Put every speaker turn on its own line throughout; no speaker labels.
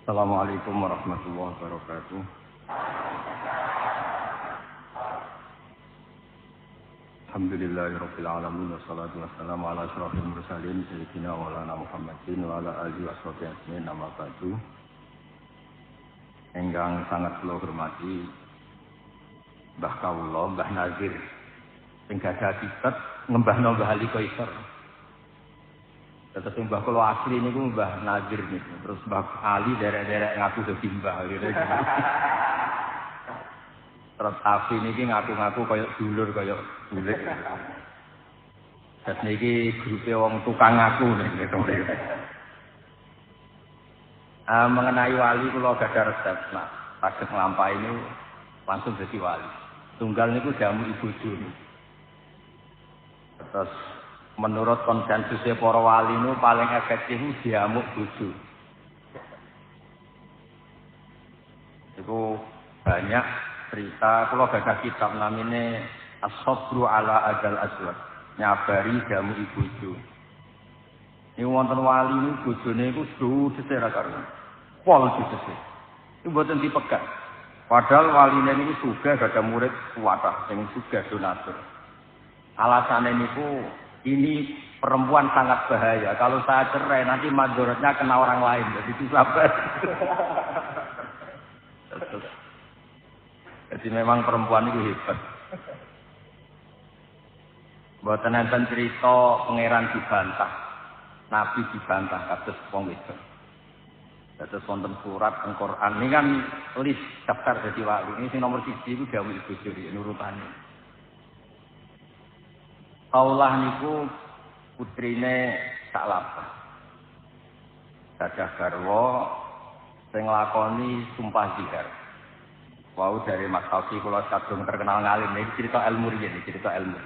Assalamualaikum warahmatullahi wabarakatuh. Alhamdulillahirabbil alamin wassalatu wassalamu ala asyrofil mursalin sayyidina maulana Muhammadin wa ala alihi washabihi ajmain amma ba'du. Ingkang sangat kula hormati Mbah Kawula, Mbah Nazir sing gadah kitab ngembahno Mbah Ali Qaisar. Tetep Mbah kula asli niku Mbah Nazir niku. Terus Mbah Ali derek-derek ngaku dadi Mbah gitu. Terus Safi niki ngaku-ngaku kaya dulur kaya bulik. Terus niki grupe wong tukang ngaku niku. Mengenai wali kula gadah resep, nah, saged nglampahi ini langsung dadi wali. Tunggal niku jamu ibu jun. Terus menurut konsensusnya para wali itu paling efektif diamuk bojo. Itu banyak cerita. Kalau ada kitab namanya As-Sabru ala Adal Aswad, nyabari jamu bojo. Ini wonten wali ini bojone iku sesuk ra karo. Pol sesuk. Itu mboten dipegat. Padahal waline niku sugih gadah murid kuwatah sing sugih donatur. Alasannya niku ini perempuan sangat bahaya. Kalau saya cerai nanti madorotnya kena orang lain. Jadi itu sabar. Jadi memang perempuan itu hebat. Mboten enten cerita pangeran dibantah, nabi dibantah kados wong wedok. Kados wonten surat Al-Qur'an ini kan list daftar dadi wali. Ini sing nomor 1 itu dawuh Ibu Juri nurutane. Allah niku putrine Salabah. Gadah garwa sing nglakoni sumpah zihar. Wau dari Mas Taufi kula kadung terkenal ngalim iki cerita ilmu riyen, cerita ilmu.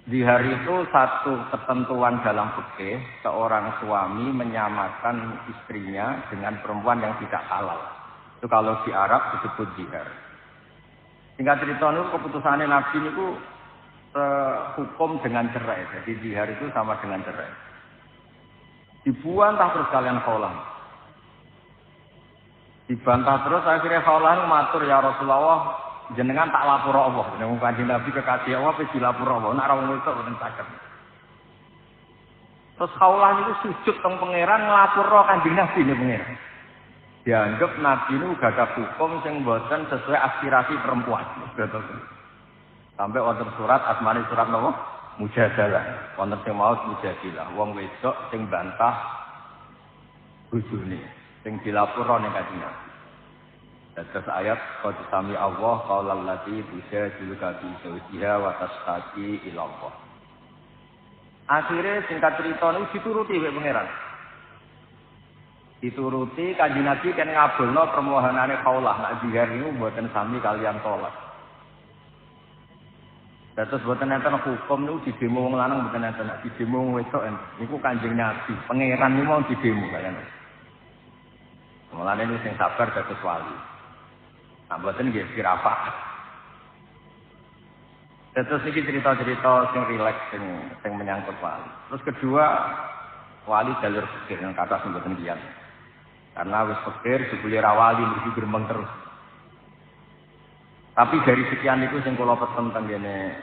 Zihar itu satu ketentuan dalam fikih, seorang suami menyamakan istrinya dengan perempuan yang tidak halal. Itu kalau di Arab disebut zihar. Singkat cerita itu keputusannya Nabi itu hukum dengan cerai. Jadi zihar itu sama dengan cerai. Dibantah terus kalian khawlah. Dibantah terus akhirnya khawlah matur ya Rasulullah, jenengan tak lapor Allah. Jenengan kanjeng Nabi kekasih Allah wis dilapor Allah. Nek ora wong itu mboten saged. Terus khawlah niku sujud teng pangeran nglapor kanjeng Nabi niku pangeran. Dianggap Nabi ini gak ada hukum yang buatan sesuai aspirasi perempuan. Sampai wonten surat asmani surat nopo Mujadalah. Wonten sing maos Mujadilah. Wong wedok sing bantah bojone, sing dilapurno ning kanjeng Nabi. Terus ayat qad sami Allah qaulal lati tujadiluka fi zawjiha wa tashtaki ila Allah. Akhirnya singkat cerita niku dituruti wek pangeran. Dituruti kanjeng Nabi kan ngabulno permohonane khawlah nak zihar niku mboten sami kalian tolak. Terus mboten enten hukum niku didemo wong lanang mboten enten nak didemo wong wedok niku kanjeng Nabi pangeran niku mau didemo kalian. Mulane niku sing sabar dados wali. Nah mboten nggih firafah. Terus iki cerita-cerita sing rileks sing menyangkut wali. Terus kedua wali jalur fikih yang kata sing mboten kiat. Karena wis pikir jebule ra wali mesti gremeng terus. Tapi dari sekian itu sing kula pesen teng kene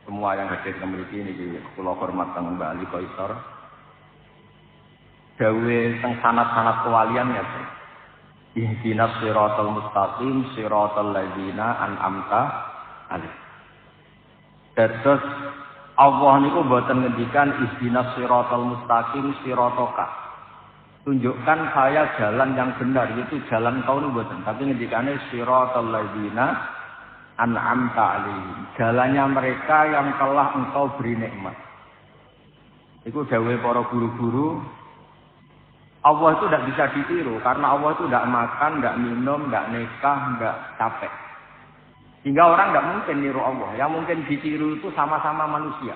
semua yang hadir memiliki niki kula hormat teng Mbak Ali Qaisar. Dawe teng sanad-sanad kewalian ya. Ihdinas siratal mustaqim siratal ladzina an'amta alaihim. Terus Allah niku mboten ngendikan ihdinas siratal mustaqim sirataka. Tunjukkan saya jalan yang benar, yaitu jalan kau ini buatan. Tapi ngendikane siratal ladzina an'amta alaihim. Jalannya mereka yang telah engkau beri nikmat. Itu dawuhe para guru-guru. Allah itu tidak bisa ditiru karena Allah itu tidak makan, tidak minum, tidak nikah, tidak capek. Sehingga orang tidak mungkin niru Allah. Yang mungkin ditiru itu sama-sama manusia.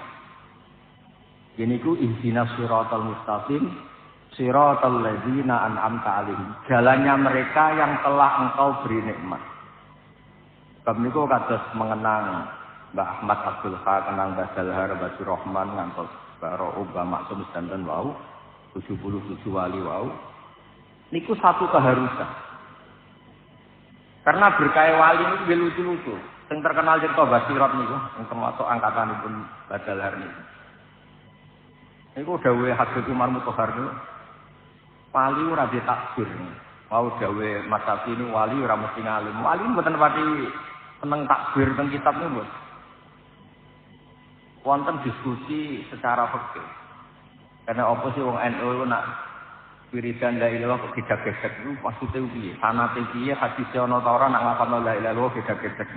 Ini ku ihdinas siratal mustaqim siratal ladzina an'amta alaihim. Jalannya mereka yang telah engkau beri nikmat. Sebab niku kados mengenang Mbah Ahmad Abdul Haq, kenang Mbah Dalhar, Mbah Surahman, ngantos Mbah Ra'ub, Mbah Maksum dan wau. 77 wali wau. Niku satu keharusan. Karena berkaya wali niku lucu-lucu. Yang terkenal cerita Basirat niku, yang termasuk angkatanipun Badal niku. Niku dawuhe Habib Umar Mutahar niku. Wali ora ditakbir. Mau dawuhe Mas Safi niku wali ora mesti ngalim. Wali mboten pati seneng takbir teng kitab niku. Wonten diskusi secara fikih. Karena apa sih wong NU nak wiridan la ilaha kok gedak-gedek itu maksudnya piye? Sanate piye hadis ana ta ora nak ngapalno la ilaha gedak-gedek.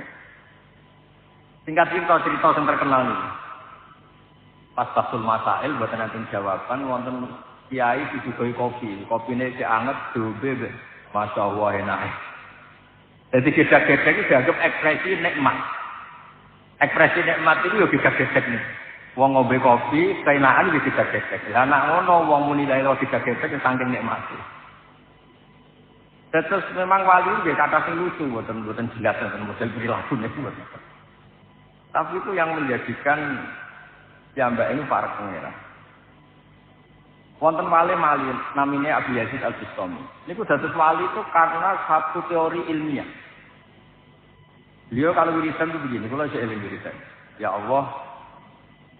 Singkat cerita sing terkenal niki. Pas Fathul Masail mboten nanti jawaban wonten kiai disuguhi kopi. Kopine sik anget dombe masyaallah enake. Jadi gedak-gedek itu dianggap ekspresi nikmat. Ekspresi nikmat itu yo gedak-gedek nih. Wong ngombe kopi, keenakan iki gedak-gedek. Lah nek ngono wong muni la ilaha gedak-gedek saking nikmate. Terus memang wali nggih kata sing lucu mboten jelas model perilaku niku. Tapi itu yang menjadikan piyambak ini para pangeran. Wonten wali namanya Abu Yazid Al-Bustami. Niku dados wali itu karena satu teori ilmiah. Beliau kalau wiridan itu begini, kalau saya wiridan. Ya Allah,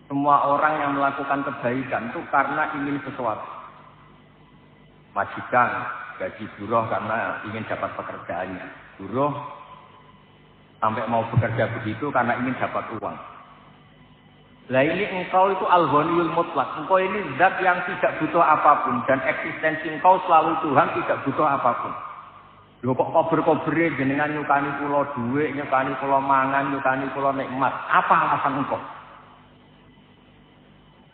semua orang yang melakukan kebaikan itu karena ingin sesuatu. Majikan, gaji buruh karena ingin dapat pekerjaannya. Buruh sampai mau bekerja begitu karena ingin dapat uang. Lah ini engkau itu al-ghaniyul mutlak. Engkau ini zat yang tidak butuh apapun. Dan eksistensi engkau selalu Tuhan, tidak butuh apapun. Lho kok kober-kobere jenengan nyukani kula dhuwit, nyukani kula mangan, nyukani kula nikmat. Apa alasan engkau?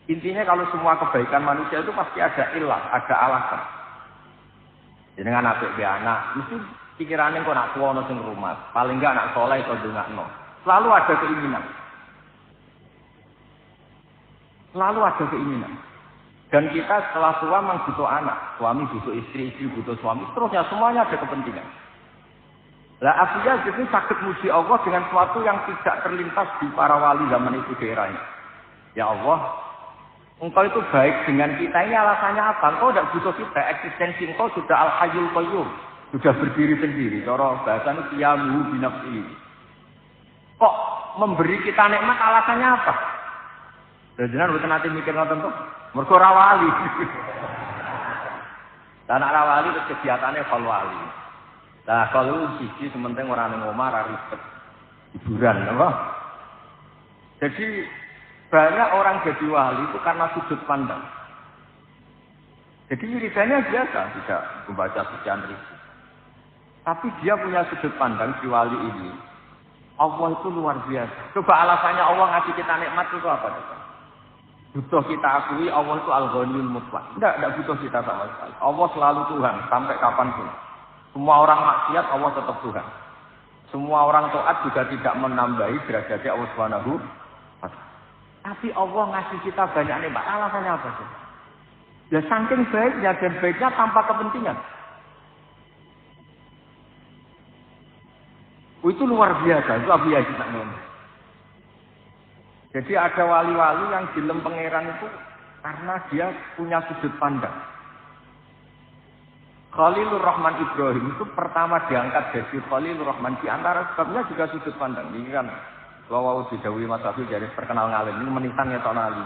Intinya kalau semua kebaikan manusia itu pasti ada ilah, ada alasan. Jenengan apik be anak, mesti pikirannya kok nak tuwa ana sing rumah. Paling enggak anak saleh iso ndongakno. Selalu ada keinginan. Selalu ada keinginan. Dan kita setelah tua memang butuh anak. Suami butuh istri, istri butuh suami. Seterusnya semuanya ada kepentingan. Lah Abu Yazid itu sakit muji Allah dengan sesuatu yang tidak terlintas di para wali zaman itu daerahnya. Ya Allah, engkau itu baik dengan kita. Ini alasannya apa? Engkau tidak butuh kita. Eksistensi engkau sudah al-hayyul qayyum. Sudah berdiri sendiri. Cara bahasanya qiyamuhu binafsihi. Kok memberi kita nikmat alasannya apa? Jangan bukan nanti mikir ngoten tuh. Mergo ora wali. Lah nek ora wali terus kegiatane kal wali. Lah kalau siji sementing ora ning omah ora ribet. Hiburan apa? Jadi banyak orang jadi wali itu karena sudut pandang. Jadi wiridannya biasa, tidak membaca sekian ribu. Tapi dia punya sudut pandang si wali ini. Allah itu luar biasa. Coba alasannya Allah ngasih kita nikmat itu apa? Butuh kita akui Allah itu al-ghaniyul mutlak. Tidak butuh kita sama sekali. Allah selalu Tuhan sampai kapanpun. Semua orang maksiat Allah tetap Tuhan. Semua orang taat juga tidak menambahi derajatnya Allah Subhanahu wa taala. Tapi Allah ngasih kita banyak nikmat. Alasannya apa sih? Ya saking baiknya dan baiknya tanpa kepentingan. Itu luar biasa. Itu Abu Yazid ngomong. Jadi ada wali-wali yang dilem pangeran itu karena dia punya sudut pandang. Khalilur Rahman Ibrahim itu pertama diangkat jadi Khalilur Rahman. Di antara sebabnya juga sudut pandang. Ini kan kalau didhawuhi Mas Safi dari perkenal ngalim ini menitan ngetok nali.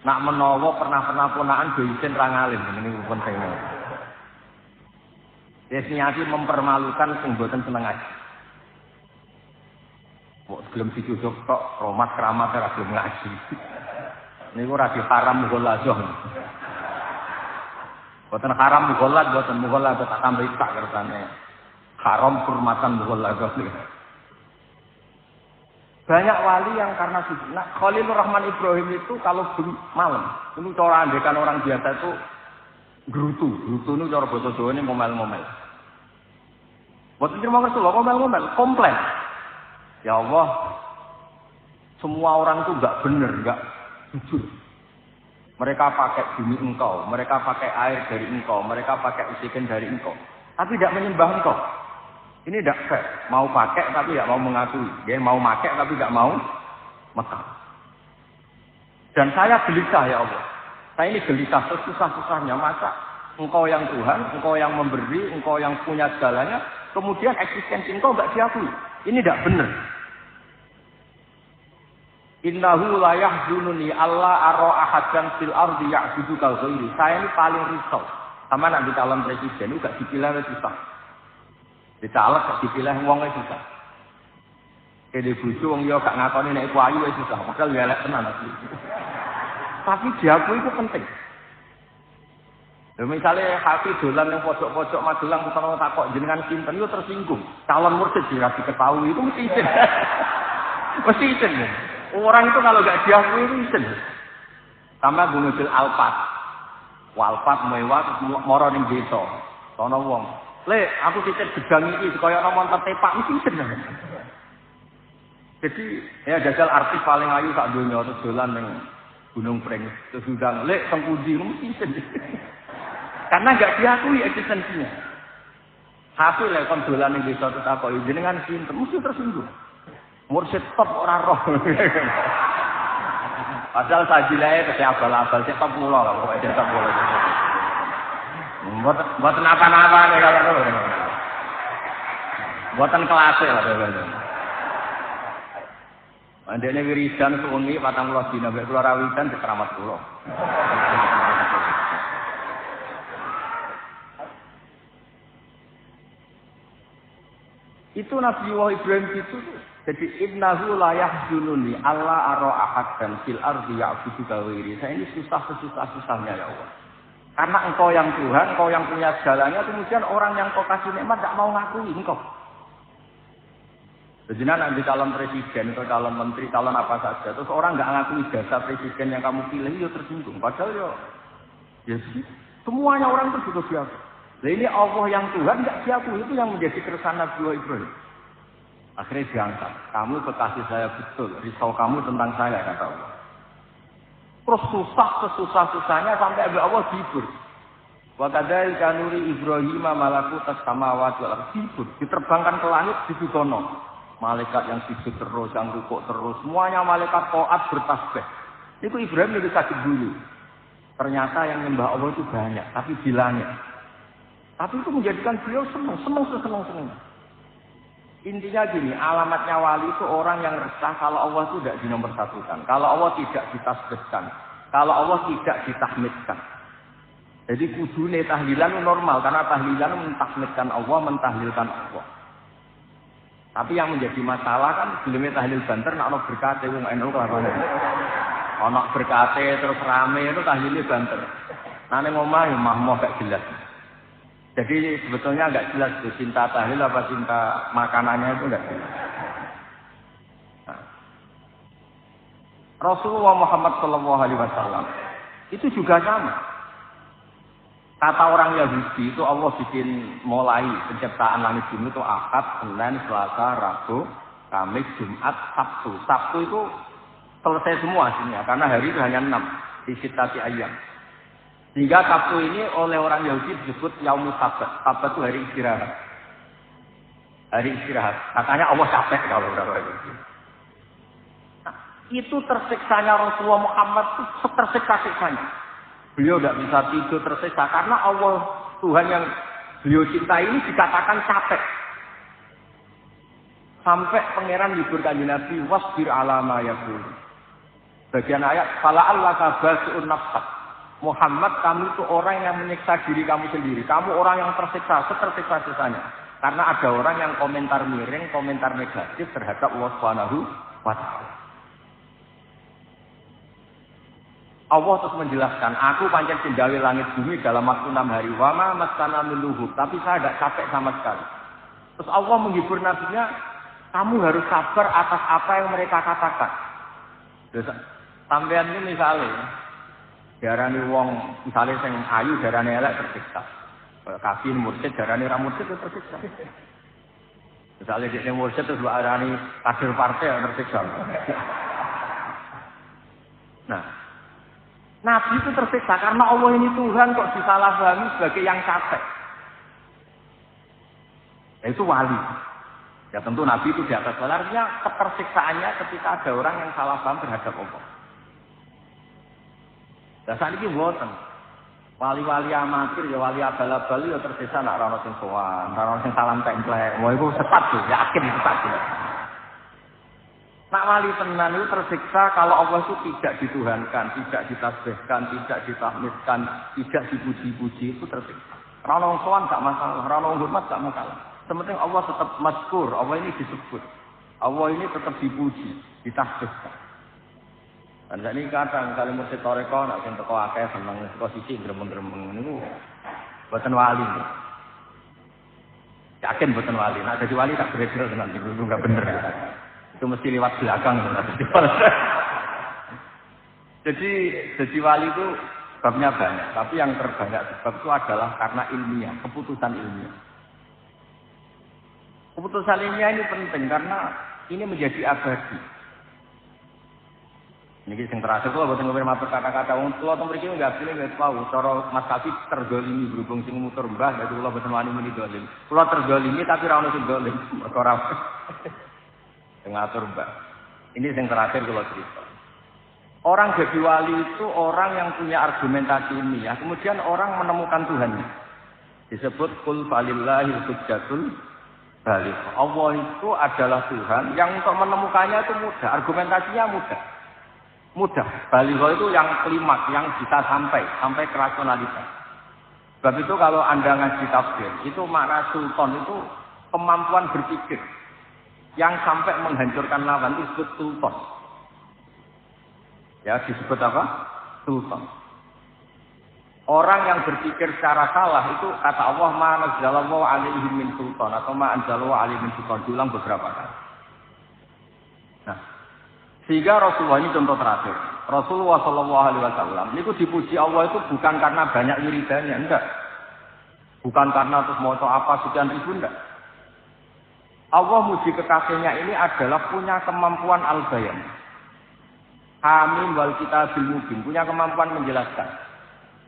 Nak menawa pernah ponaan do isin ra ngalim ini pentingnya. Desniati mempermalukan sing boten seneng aja. Kok gelem dicucuk tok romat keramat ora gelem ngaji. Niku ora haram mughaladzah. Boten haram mughaladzah tak tambah tak kersane. Haram hurmatan mughaladzah. Banyak wali yang karena nah, Khalilur Rahman Ibrahim itu kalau malam, itu cara andekan orang biasa itu gerutu itu cara basa Jawa ini ngomel-ngomel. Boten terima kersa lho ngomel-ngomel, komplain. Ya Allah, semua orang itu enggak benar, enggak jujur. Mereka pakai bumi engkau, mereka pakai air dari engkau, mereka pakai oksigen dari engkau. Tapi tidak menyembah engkau. Ini tidak fair. Mau pakai tapi tidak mau mengakui. Dia mau pakai tapi tidak mau mekar. Dan saya gelisah ya Allah. Saya ini gelisah susah-susahnya masa engkau yang Tuhan, engkau yang memberi, engkau yang punya segalanya, kemudian eksistensi engkau enggak diakui. Ini tidak benar. Innahu la yahzununi Allah ara ahadan fil ardi ya'budu kal ghairi. Saya ini paling risau. Sama nak di calon presiden enggak dipilih susah. Dicalek gak dipilih wong susah. Kene bojo wong yo gak ngakoni nek iku ayu susah. Padahal ya elek tenan asli. Tapi diakui itu penting. Ya, misalnya hati dolan yang pojok-pojok Magelang utawa takok jenengan sinten itu tersinggung. Calon mursid dikasih ketahui itu mesti izin. Mesti izin. Orang itu kalau enggak diakui itu izin. Sama Gunung Alpat. Walpat mewah moro ning desa. Sono wong. Le, aku titip gedang iki kaya nomor tepak mesti izin. Jadi ya jajal artis paling ayu sak donya terus dolan ning Gunung Pring, terus udang, lek tengkudi, mesti izin. Karena nggak diakui eksistensinya. Hasil lek kon dolan ning desa terus apa jenengan sinten mesti tersinggung. Mursyid top ora roh. Padahal sajilae terus abal-abal sik top mula lah pokoke top mula. Mboten apa-apa nek kalau mboten kelas lah teman-teman. Andene wiridan suwengi 40 dina mek kula rawitan keramat kula. Itu Nabi Ibrahim itu jadi innahu la yahzununi Allah ara ahadan fil ardi ya'budu ghairi. Saya ini susah-susahnya ya Allah. Karena engkau yang Tuhan, engkau yang punya segalanya, kemudian orang yang kau kasih nikmat tidak mau ngakui engkau. Jadi nanti calon presiden atau calon menteri, calon apa saja, terus orang nggak ngakui jasa presiden yang kamu pilih, ya tersinggung. Padahal ya semuanya orang itu juga diakui. Nah ini Allah yang Tuhan nggak diakui, itu yang menjadi keresahan Nabi Ibrahim. Akhirnya diangkat, kamu kekasih saya betul, risau kamu tentang saya kata Allah. Terus sesusah-susahnya sampai Allah hibur. Wa kadzalika nuri Ibrahim malakutas samawati wal ardi, hibur, diterbangkan ke langit ditutono. Malaikat yang sujud terus, yang rukuk terus, semuanya malaikat taat bertasbih. Itu Ibrahim lebih sakit dulu. Ternyata yang nyembah Allah itu banyak, tapi di langit. Tapi itu menjadikan beliau senang. Intinya gini, alamatnya wali itu orang yang resah kalau Allah itu tidak dinomorsatukan, kalau Allah tidak ditasbihkan, kalau Allah tidak ditahmidkan. Jadi kudune tahlilan normal, karena tahlilan mentahmidkan Allah, mentahlilkan Allah. Tapi yang menjadi masalah kan belum tahlil banter nak ono berkate wong NU kelakuane. Ono berkate terus rame itu tahlile banter. Nah ning omah ya mahmoh gak jelas. Jadi sebetulnya enggak jelas itu cinta tahlil apa cinta makanannya itu enggak jelas. Nah. Rasulullah Muhammad sallallahu alaihi wasallam itu juga sama. Kata orang Yahudi itu Allah bikin mulai penciptaan langit bumi itu Ahad, Senin, Selasa, Rabu, Kamis, Jumat, Sabtu. Sabtu itu selesai semua hasilnya karena hari itu hanya 6 di sitati ayam. Sehingga Sabtu ini oleh orang Yahudi disebut Yaumul Sabat. Sabat itu hari istirahat. Hari istirahat. Katanya Allah capek kalau berapa itu. Nah, itu tersiksanya Rasulullah Muhammad itu tersiksa-siksanya. Beliau tidak bisa tidur tersiksa karena Allah Tuhan yang beliau cintai ini dikatakan capek. Sampai pangeran libur kanjeng Nabi wasbir ala ma yaqul. Bagian ayat fala allaka basu'un nafsak. Muhammad, kamu itu orang yang menyiksa diri kamu sendiri. Kamu orang yang tersiksa, setersiksa-siksanya. Karena ada orang yang komentar miring, komentar negatif terhadap Allah Subhanahu wa Ta'ala. Allah terus menjelaskan, aku pancen cendawi langit bumi dalam waktu 6 hari. Wama masana miluhub, tapi saya tidak capek sama sekali. Terus Allah menghibur nabinya, kamu harus sabar atas apa yang mereka katakan. Sampean ini misalnya, darani wong, misalnya sing ayu darani elek tersiksa. Kasih mursyid darani ra mursyid tersiksa. Misalnya dia mursyid terus darani kader partai tersiksa. Nah, Nabi itu tersiksa karena Allah ini Tuhan kok disalahpahami sebagai yang capek. Itu wali. Ya tentu Nabi itu di atas wali. Artinya ketersiksaannya ketika ada orang yang salah paham terhadap Allah. Lah sakniki mboten. Wali-wali amatir ya wali abal-abal ya tersisa nak ora ono sing sowan, ora ono sing salam templek. Wah iku sesat tuh, yakin sesat. Nak wali tenan itu tersiksa kalau Allah itu tidak dituhankan, tidak ditasbihkan, tidak ditahmidkan, tidak dipuji-puji, itu tersiksa. Ora ono sowan gak masalah, ora ono hormat gak masalah. Sementing Allah tetap mazkur, Allah ini disebut. Allah ini tetap dipuji, ditasbihkan. Dan ini kadang kali mursyid toreko nak sing teko akeh seneng teko sisi gremeng-gremeng niku mboten wali. Yakin mboten wali. Nak jadi wali tak beredel tenan niku enggak bener. Itu mesti lewat belakang tenan. Jadi wali itu sebabnya banyak, tapi yang terbanyak sebab itu adalah karena ilmiah, keputusan ilmiah. Keputusan ilmiah ini penting karena ini menjadi abadi. Ini yang terakhir kalau buat ngomongin matur kata-kata wong tua atau mereka nggak pilih nggak tahu. Cara Mas Kafi tergolimi berhubung sing muter mbah, jadi kalau buat wani muni dolim. Kalau tergolimi tapi rano sing dolim, perkara ngatur mbah. Ini yang terakhir kalau cerita. Orang jadi wali itu orang yang punya argumentasi ilmiah. Kemudian orang menemukan Tuhan. Disebut kul falillahil hujjatul baligh. Allah itu adalah Tuhan yang untuk menemukannya itu mudah, argumentasinya mudah. Baligh itu yang klimaks, yang bisa sampai ke rasionalitas. Sebab itu kalau Anda ngaji tafsir, itu makna sultan itu kemampuan berpikir yang sampai menghancurkan lawan itu disebut sultan. Ya, disebut apa? Sultan. Orang yang berpikir secara salah itu kata Allah ma nazzalallahu alaihi min sultan atau ma anzalallahu alaihi min sultan, diulang beberapa kali. Nah, sehingga Rasulullah ini contoh terakhir. Rasulullah SAW itu dipuji Allah itu bukan karena banyak wiridannya, enggak. Bukan karena terus mau apa sekian ribu, enggak. Allah muji kekasihnya ini adalah punya kemampuan al-bayan. Amin wal kitabil mubin, punya kemampuan menjelaskan.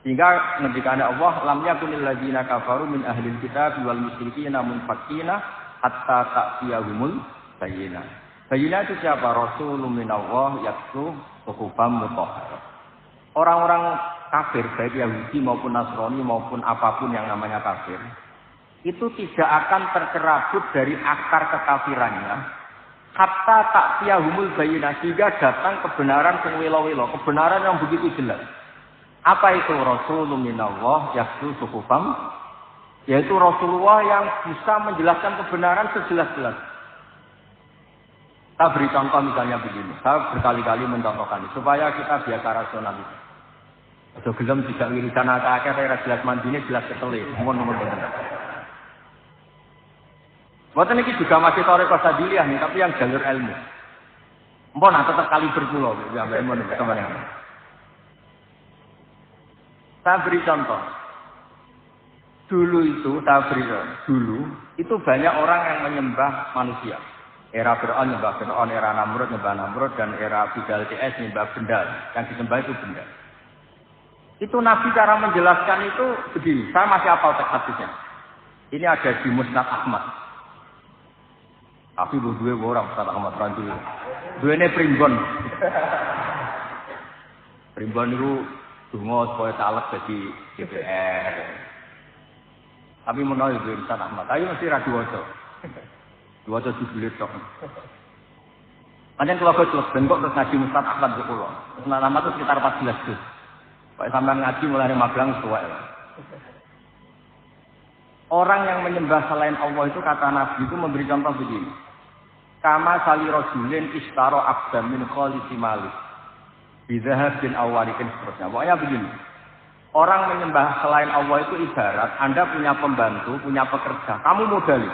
Sehingga ngendikane Allah lam yakunil ladzina kafaru min ahlil kitab wal musyrikina munfakina hatta ta'tiyahumul bayyinah. Bayyinah itu siapa? Rasulun minallah yatlu suhufam mutahharah. Orang-orang kafir baik Yahudi maupun Nasrani maupun apapun yang namanya kafir itu tidak akan tercerabut dari akar kekafirannya hatta ta'tiyahumul bayyinah, sehingga datang kebenaran sing welo-welo, kebenaran yang begitu jelas. Apa itu Rasulun minallah yatlu suhufam? Yaitu Rasulullah yang bisa menjelaskan kebenaran sejelas-jelas. Saya beri contoh misalnya begini, saya berkali-kali mencontohkan ini, supaya kita biasa rasional. Ada gelem tidak wiridan akeh saya jelas mandine jelas ketele, mohon. Mboten iki juga masih toreko sadiliyah nih, tapi yang jalur ilmu. Mpun tetap kali berpulau, ya mohon teman-teman. Saya beri contoh. Dulu itu banyak orang yang menyembah manusia. Era Fir'aun nyembah Fir'aun, era Namrud nyembah Namrud, dan era Bidal CS nyembah benda. Yang disembah itu benda. Itu Nabi cara menjelaskan itu begini. Saya masih hafal teks hadisnya. Ini ada di Musnad Ahmad. Tapi dua orang Musnad Ahmad rancu. Dua ini primbon. Primbon itu dungo supaya caleg jadi DPR. Tapi menawi dua Musnad Ahmad. Ayo mesti radioso. Dua atau dibulit tok. Panjang kalau kau bengkok terus ngaji Ustaz Ahmad ke pulau. Ustaz Ahmad itu sekitar 14 juz. Pak sampai ngaji mulai dari Magelang tua. Orang yang menyembah selain Allah itu kata Nabi itu memberi contoh begini. Kama sali rojulin istaro abdam min kholisi malik. Bidhahab bin awarikin seterusnya. Pokoknya begini. Orang menyembah selain Allah itu ibarat Anda punya pembantu, punya pekerja. Kamu modali.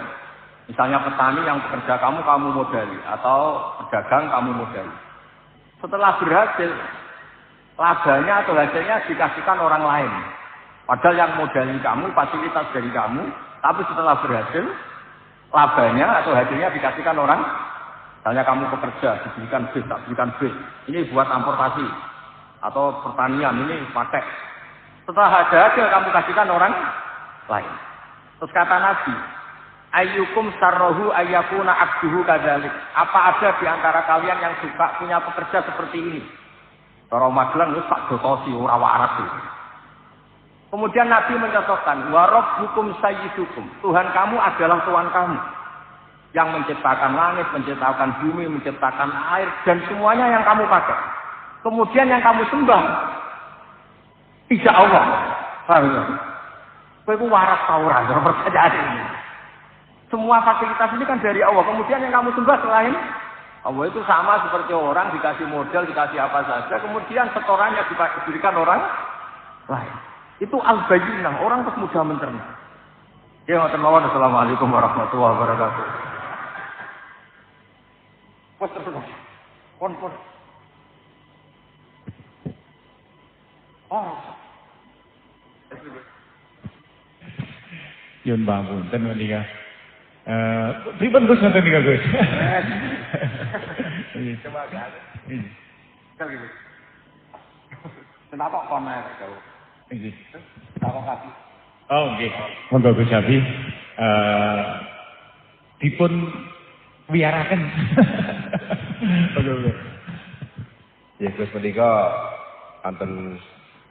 Misalnya petani yang bekerja kamu modali, atau pedagang kamu modali. Setelah berhasil, labanya atau hasilnya dikasihkan orang lain. Padahal yang modali kamu, fasilitas dari kamu, tapi setelah berhasil, labanya atau hasilnya dikasihkan orang. Misalnya kamu bekerja, diberikan bis, tak berikan bis. Ini buat transportasi atau pertanian, ini pakai. Setelah ada hasil, kamu kasihkan orang lain. Terus kata Nabi, ayyukum sarrohu ayyakuna abduhu kadzalik. Apa ada di antara kalian yang suka punya pekerja seperti ini? Cara Magelang wis tak dotosi ora waras iki. Kemudian Nabi mencontohkan, wa rabbukum sayyidukum. Tuhan kamu adalah Tuhan kamu. Yang menciptakan langit, menciptakan bumi, menciptakan air, dan semuanya yang kamu pakai. Kemudian yang kamu sembah, tidak Allah. Kau itu waras tauran, percayaan ini. Semua fasilitas ini kan dari Allah. Kemudian yang kamu sembah selain Allah itu sama seperti orang dikasih modal, dikasih apa saja. Kemudian setorannya diberikan orang lain. Itu al-bayyinah, orang terus mudah mencerna. Ya, Assalamualaikum warahmatullahi wabarakatuh. Pon. Oh.
Yun bangun, tenan nika. Pripun Gus ngoten nika Gus?
Coba kan. Sekali lagi. Kenapa kon ae kau?
Nggih.
Apa kasih?
Oh nggih. Monggo Gus Syafi. Dipun wiyaraken. Oke.
Ya Gus menika wonten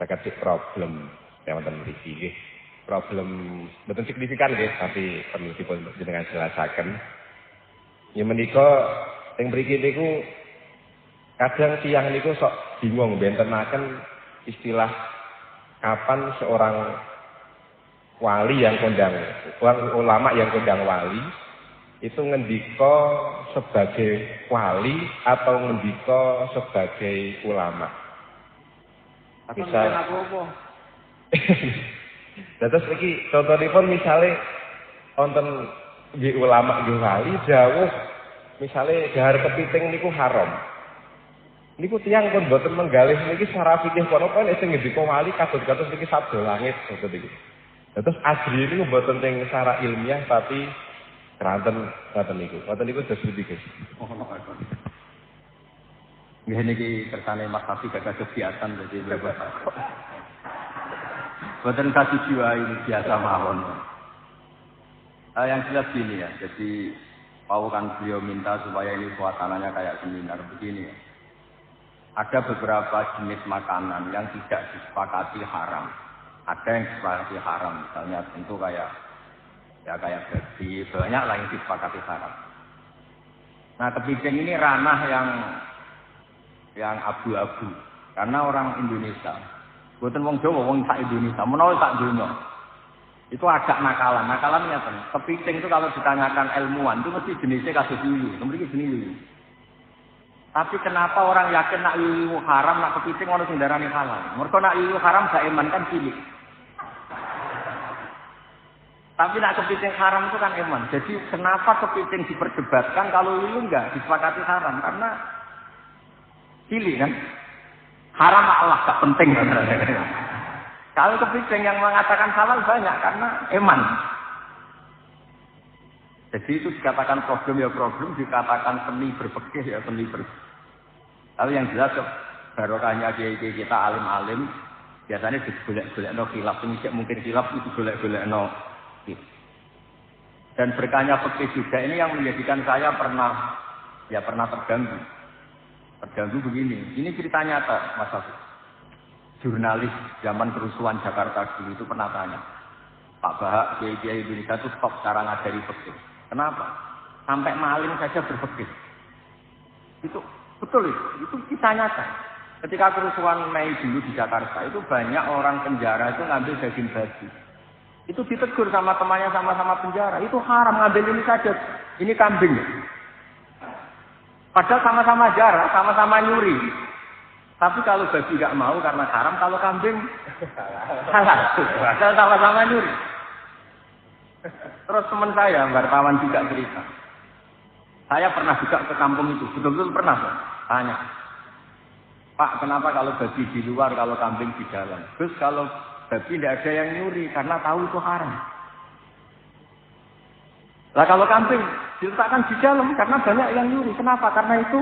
sakit problem yang wonten mriki nggih. Problem mboten signifikan nggih, tapi perlu dipun jenengan jelasaken. Ya menika teng mriki niku kadang tiyang niku sok bingung bentenaken istilah kapan seorang wali yang kondang, ulama yang kondang wali itu ngendika sebagai wali atau ngendika sebagai ulama. Misal terus iki contohipun misale wonten nggih ulama nggih wali dawuh misale dahar kepiting niku haram. Niku tiyang pun mboten menggalih niki secara fikih punapa nek sing ngendika wali kados-kados niki sabda langit ngoten iki. Terus asli niku mboten teng secara ilmiah tapi keranten ngoten niku. Ngoten niku dos pundi guys.
Nggih niki kersane Mas Hafi gadah kegiatan dadi bebas. Boten kasih jiwa ini biasa mawon. Yang jelas gini ya, jadi Pak kan beliau minta supaya ini suasananya kayak seminar begini ya. Ada beberapa jenis makanan yang tidak disepakati haram. Ada yang disepakati haram, misalnya tentu kayak babi, banyak lah yang disepakati haram. Nah kepiting ini ranah yang abu-abu, karena orang Indonesia. Bukan wong Jawa, wong sak Indonesia, menawa sak dunia. Itu agak nakalannya kan. Kepiting itu kalau ditanyakan ilmuwan itu mesti jenisnya kasus yuyu, memiliki jenis yuyu. Tapi kenapa orang yakin nak yuyu haram, nak kepiting orang sing darani halal? Mereka nak yuyu haram gak iman kan cilik. Tapi nak kepiting haram itu kan iman. Jadi kenapa kepiting diperdebatkan kalau yuyu enggak disepakati haram? Karena cilik kan. Haram Allah gak penting. Kalau kepiting yang mengatakan halal banyak karena iman. Jadi itu dikatakan problem ya problem, dikatakan seni berpikir ya seni berpikir. Tapi yang jelas barokahnya kiai kita alim-alim biasanya digolek-golek no khilaf, mungkin khilaf itu golek-golek no. Dan berkahnya fikih juga ini yang menjadikan saya pernah terganggu. Terganggu begini, ini cerita nyata Mas Hafiz. Jurnalis zaman kerusuhan Jakarta dulu itu pernah tanya, Pak Bahak, kiai-kiai Indonesia itu stop cara ngajari fikih. Kenapa? Sampai maling saja berfikih. Itu betul itu kisah nyata. Ketika kerusuhan Mei dulu di Jakarta itu banyak orang penjara itu ngambil daging babi. Itu ditegur sama temannya sama-sama penjara. Itu haram ngambil ini saja. Ini kambing. Padahal sama-sama jarah, sama-sama nyuri. Tapi kalau babi nggak mau karena haram, kalau kambing halal. Padahal sama-sama nyuri. Terus teman saya, wartawan juga cerita. Saya pernah juga ke kampung itu, betul-betul pernah. Tanya, Pak, kenapa kalau babi di luar, kalau kambing di dalam? Terus kalau babi tidak ada yang nyuri karena tahu itu haram. Lah kalau kambing diletakkan di dalam karena banyak yang nyuri. Kenapa? Karena itu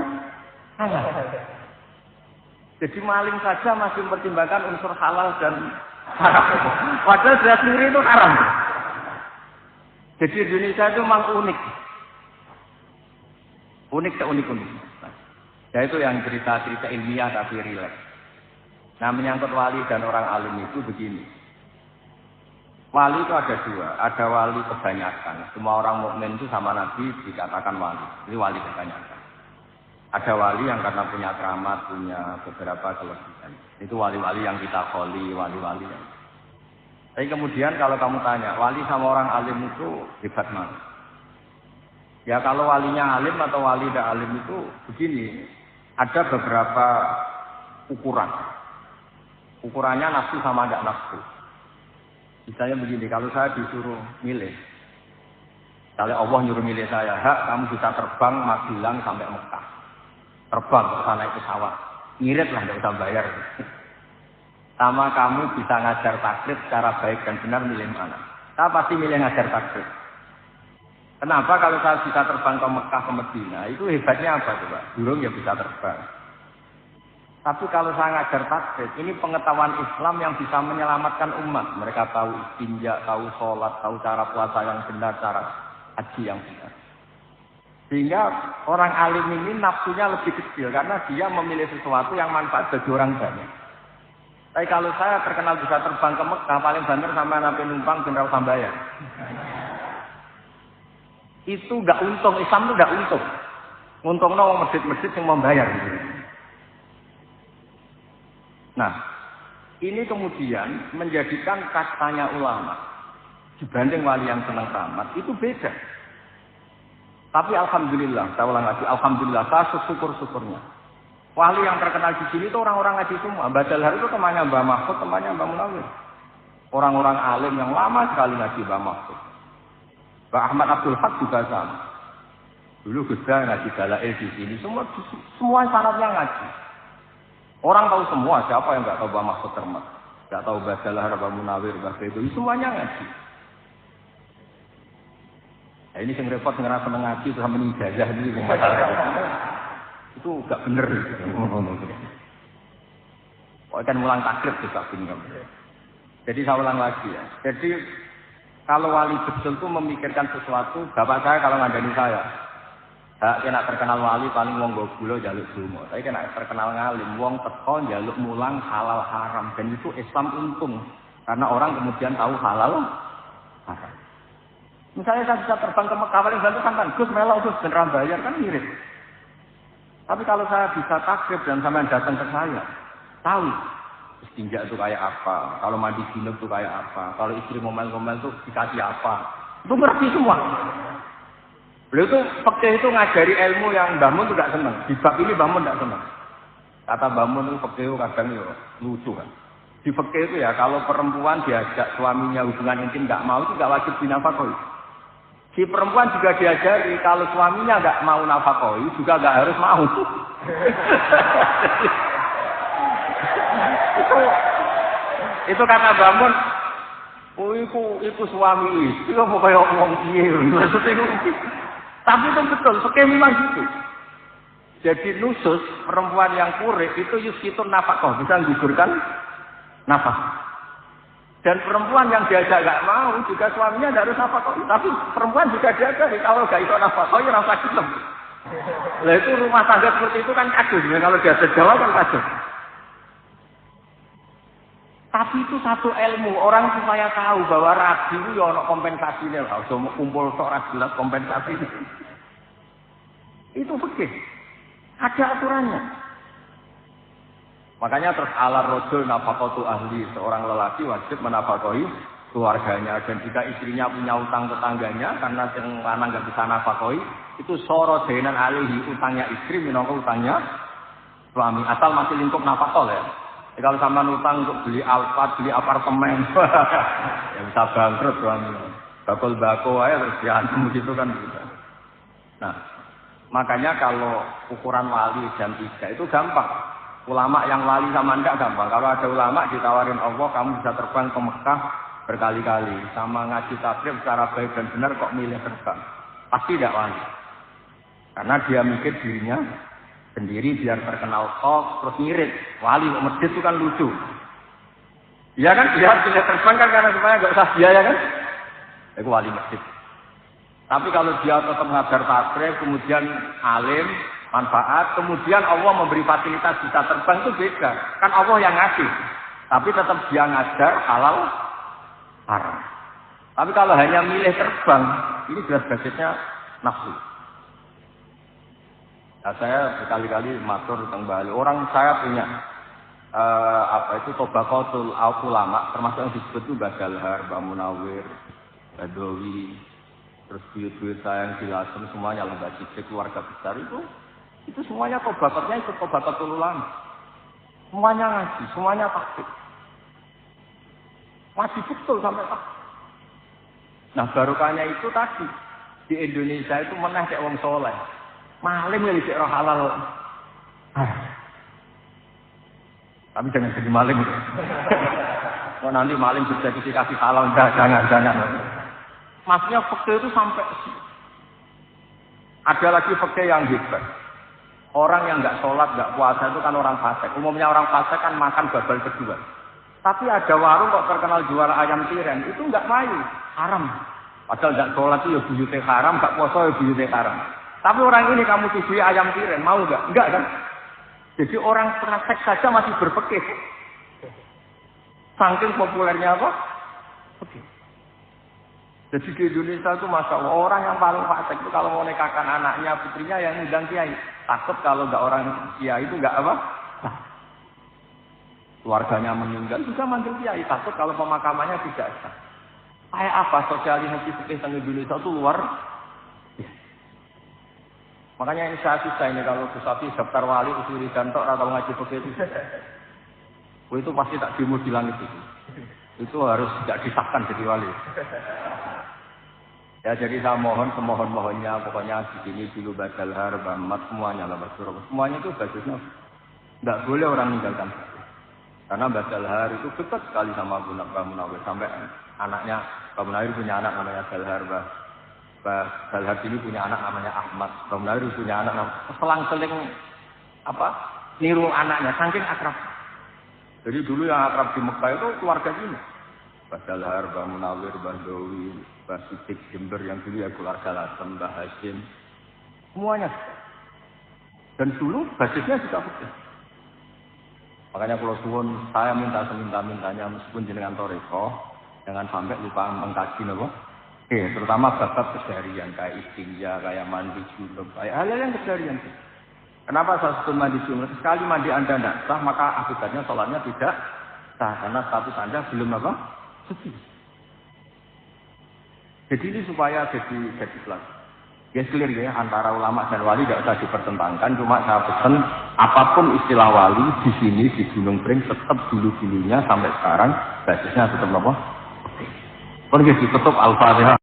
halal. Jadi maling saja masih mempertimbangkan unsur halal dan haram. Padahal jelas nyuri itu haram. Jadi Indonesia itu memang unik. Unik. Ya itu yang cerita-cerita ilmiah tapi rileks. Nah, menyangkut wali dan orang alim itu begini. Wali itu ada dua, ada wali kebanyakan. Semua orang mukmin itu sama Nabi dikatakan wali. Ini wali kebanyakan. Ada wali yang karena punya keramat, punya beberapa kelebihan. Itu wali-wali yang kita kholi, wali-wali. Tapi kemudian kalau kamu tanya, wali sama orang alim itu hebat mana? Ya kalau walinya alim atau wali tidak alim itu begini. Ada beberapa ukuran. Ukurannya nafsu sama tidak nafsu. Misalnya begini, kalau saya disuruh milih. Misalnya Allah nyuruh milih saya, hak kamu bisa terbang Magelang sampai Mekah. Terbang ke sana naik pesawat. Ngirit lah, tidak usah bayar. Sama kamu bisa ngajar takrib secara baik dan benar, milih mana? Saya pasti milih ngajar takrib. Kenapa kalau saya bisa terbang ke Mekah, ke Medina? Itu hebatnya apa coba? Burung ya bisa terbang. Tapi kalau saya ngajar takrib, ini pengetahuan Islam yang bisa menyelamatkan umat. Mereka tahu istinja, tahu sholat, tahu cara puasa yang benar, cara haji yang benar. Sehingga orang alim ini nafsunya lebih kecil karena dia memilih sesuatu yang manfaat bagi orang banyak. Tapi kalau saya terkenal bisa terbang ke Mekah, paling banter sama nabi numpang general Sambayan. Itu nggak untung, Islam itu nggak untung. Untungnya orang masjid-masjid yang membayar. Nah, ini kemudian menjadikan kastanya ulama dibanding wali yang senang keramat itu beda. Tapi alhamdulillah, saya ulang lagi, alhamdulillah, saya syukur-syukurnya. Wali yang terkenal di sini itu orang-orang ngaji semua. Mbak Dalhar itu temannya Mbak Mahfud, temannya Mbak Munawir. Orang-orang alim yang lama sekali ngaji Mbak Mahfud. Mbak Ahmad Abdul Haq juga sama. Dulu Geda ngaji Dalail di sini, semua sanadnya ngaji. Orang tahu semua, siapa yang nggak tahu Mbak Mahfud Termat, nggak tahu Mbak Dalhar, Mbak Munawir, Mbak Bedowi, semuanya ngaji. Nah, ini yang repot ngerasa mengaji itu sama ijazah ini. Itu nggak bener. Oh, kan mulang takrib juga bingung. Jadi saya ulang lagi ya. Jadi kalau wali betul itu memikirkan sesuatu, bapak saya kalau ngandani saya, kena terkenal wali paling wong nggo gula njaluk donga. Tapi kena terkenal ngalim, wong teko njaluk mulang halal haram, dan itu Islam untung. Karena orang kemudian tahu halal haram. Misalnya saya bisa terbang ke Mekah, paling bantu kan Gus melok Gus beneran bayar kan mirip. Tapi kalau saya bisa takrib dan sampean datang ke saya, tahu istinja itu kayak apa, kalau mandi junub itu kayak apa, kalau istri ngomel-ngomel itu dikasih apa, itu ngerti semua. Beliau tuh fikih itu ngajari ilmu yang Mbah Mun tuh gak seneng. Di bab ini Mbah Mun gak seneng. Kata Mbah Mun itu fikih kadang ya lucu kan. Di fikih itu ya kalau perempuan diajak suaminya hubungan intim gak mau itu gak wajib dinafkahi. Si perempuan juga diajari kalau suaminya gak mau nafkahi juga gak harus mau. itu kata Mbah Mun. Oh itu suami itu mau kayak ngomong piye maksudnya itu. Tapi itu betul, fikih memang gitu. Jadi nusus perempuan yang kurik itu yuskitun nafkah, bisa menggugurkan nafkah. Dan perempuan yang diajak gak mau juga suaminya tidak harus nafkah. Tapi perempuan juga diajak kalau gak itu nafkah, ya rasa gelem. Lah itu rumah tangga seperti itu kan kacau, kalau diajak jawab kan kacau. Tapi itu satu ilmu, orang supaya tahu bahwa rabi itu ya ada kompensasinya. Kalau cuma kumpul tok jelas kompensasi. Itu fikih. Ada aturannya. Makanya terus ala rojul nafaqatu ahli, seorang lelaki wajib menafkahi keluarganya, dan jika istrinya punya utang tetangganya karena yang lanang nggak bisa nafkahi, itu soro denan alihi, utangnya istri minangka utangnya suami, asal masih lingkup nafkah ya. Kalau sama utang untuk beli Alphard, beli apartemen, ya bisa bangkrut suami. Bakul bako aja terus diantem gitu kan bisa. Nah, makanya kalau ukuran wali jam 3 itu gampang. Ulama yang wali sama ndak gampang. Kalau ada ulama ditawarin Allah, kamu bisa terbang ke Mekah berkali-kali. Sama ngaji takrib secara baik dan benar kok milih terbang. Pasti tidak wali. Karena dia mikir dirinya sendiri biar terkenal kok, terus ngirit. Wali kok masjid itu kan lucu. Iya kan? Dia pilih terbang kan karena supaya nggak usah biaya kan? Itu wali masjid. Tapi kalau dia tetap ngajar takrib, kemudian alim, manfaat, kemudian Allah memberi fasilitas bisa terbang itu beda. Kan Allah yang ngasih, tapi tetap dia ngajar halal haram. Tapi kalau hanya milih terbang, ini jelas basisnya nafsu. Nah, saya berkali-kali matur tentang Bali. Orang saya punya Tobaqatul Ulama, termasuk yang disebut itu Mbah Dalhar, Mbah Munawir, Badawi, terus buyut-buyut saya yang dilasem semuanya, Mbah Cicik, keluarga besar itu semuanya Tobaqatnya ikut Tobaqatul Ulama. Semuanya ngaji, semuanya takbir. Ngaji betul sampai takbir. Nah barokahnya itu tadi di Indonesia itu meneh kayak wong soleh. Maling ya dicek roh halal. Tapi jangan jadi maling. Oh nanti maling bersertifikasi halal, jangan. Maksudnya fakta itu sampai ada lagi fakta yang hebat. Orang yang nggak sholat, nggak puasa itu kan orang fasik. Umumnya orang fasik kan makan babal kedua. Tapi ada warung kok terkenal jual ayam tiren, itu nggak mayu, haram. Padahal nggak sholat itu ya buyute haram, nggak puasa ya buyute haram. Tapi orang ini kamu tujuh ayam tiren, mau nggak? Enggak kan? Jadi orang praktek saja masih berpikir. Saking populernya apa? Oke. Jadi di Indonesia itu masya Allah orang yang paling fasik itu kalau mau nikahkan anaknya putrinya yang ngundang kiai. Takut kalau nggak orang kiai itu nggak apa? Nah, keluarganya meninggal juga manggil kiai. Takut kalau pemakamannya tidak sah. Kayak apa sosialisasi fikih di Indonesia itu luar. Ya. Makanya ini saya susah ini kalau Gusti daftar wali usuli dantok atau ngaji fikih itu pasti tak demo di langit itu. Itu harus tidak disahkan jadi wali. Ya jadi saya mohon semohon-mohonnya pokoknya di sini dulu Badal Har, Bamat semuanya lah semuanya itu basisnya tidak boleh orang meninggalkan. Karena Badal Har itu dekat sekali sama Mbah Munawir sampai anaknya Mbah Munawir punya anak namanya Dalhar, Mbah Dalhar ini punya anak namanya Ahmad, Mbah Munawir punya anak selang-seling niru anaknya saking akrab. Jadi dulu yang akrab di Mekah itu keluarga ini. Mbah Dalhar, Mbah Munawir, Mbah Dawi, Mbah Sidik Jember yang dulu ya keluarga Lasem, Mbah Hashim, semuanya. Dan dulu basisnya juga betul. Makanya kalau suwun saya minta seminta-mintanya meskipun jenengan toreko, jangan sampai lupa mengkaji nopo. Terutama bab keseharian kayak istinja, kayak mandi junub, kayak hal-hal yang keseharian. Kenapa saya sebut mandi junub? Sekali mandi Anda tidak sah, maka akibatnya sholatnya tidak sah karena status Anda belum suci. Jadi ini supaya jadi kelas. Ya clear ya antara ulama dan wali tidak usah dipertentangkan. Cuma saya pesan apapun istilah wali di sini di Gunung Pring tetap dulunya sampai sekarang basisnya tetap apa? Oke. Kalau ditutup Al-Fatihah.